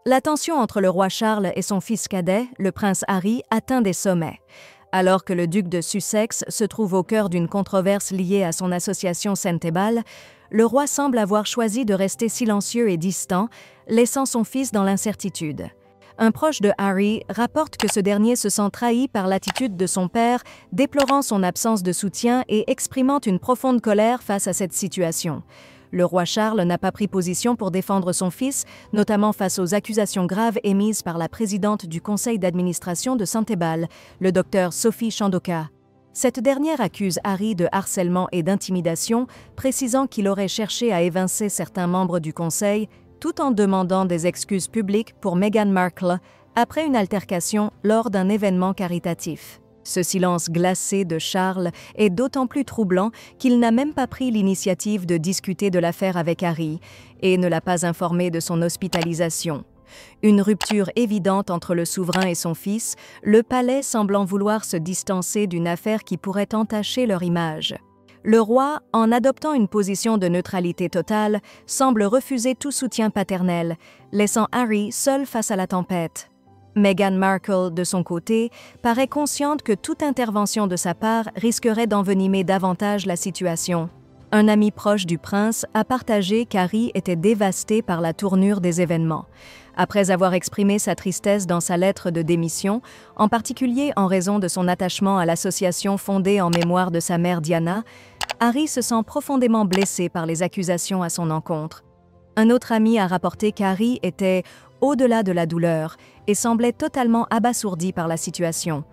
La tension entre le roi Charles et son fils cadet, le prince Harry, atteint des sommets. Alors que le duc de Sussex se trouve au cœur d'une controverse liée à son association Centebale, le roi semble avoir choisi de rester silencieux et distant, laissant son fils dans l'incertitude. Un proche de Harry rapporte que ce dernier se sent trahi par l'attitude de son père, déplorant son absence de soutien et exprimant une profonde colère face à cette situation. Le roi Charles n'a pas pris position pour défendre son fils, notamment face aux accusations graves émises par la présidente du conseil d'administration de Centebale, le docteur Sophie Chandoka. Cette dernière accuse Harry de harcèlement et d'intimidation, précisant qu'il aurait cherché à évincer certains membres du conseil, tout en demandant des excuses publiques pour Meghan Markle après une altercation lors d'un événement caritatif. Ce silence glacé de Charles est d'autant plus troublant qu'il n'a même pas pris l'initiative de discuter de l'affaire avec Harry et ne l'a pas informé de son hospitalisation. Une rupture évidente entre le souverain et son fils, le palais semblant vouloir se distancer d'une affaire qui pourrait entacher leur image. Le roi, en adoptant une position de neutralité totale, semble refuser tout soutien paternel, laissant Harry seul face à la tempête. Meghan Markle, de son côté, paraît consciente que toute intervention de sa part risquerait d'envenimer davantage la situation. Un ami proche du prince a partagé qu'Harry était dévasté par la tournure des événements. Après avoir exprimé sa tristesse dans sa lettre de démission, en particulier en raison de son attachement à l'association fondée en mémoire de sa mère Diana, Harry se sent profondément blessé par les accusations à son encontre. Un autre ami a rapporté qu'Harry était au-delà de la douleur et semblait totalement abasourdi par la situation.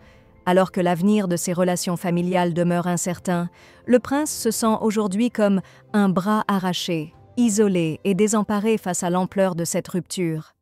Alors que l'avenir de ses relations familiales demeure incertain, le prince se sent aujourd'hui comme un bras arraché, isolé et désemparé face à l'ampleur de cette rupture.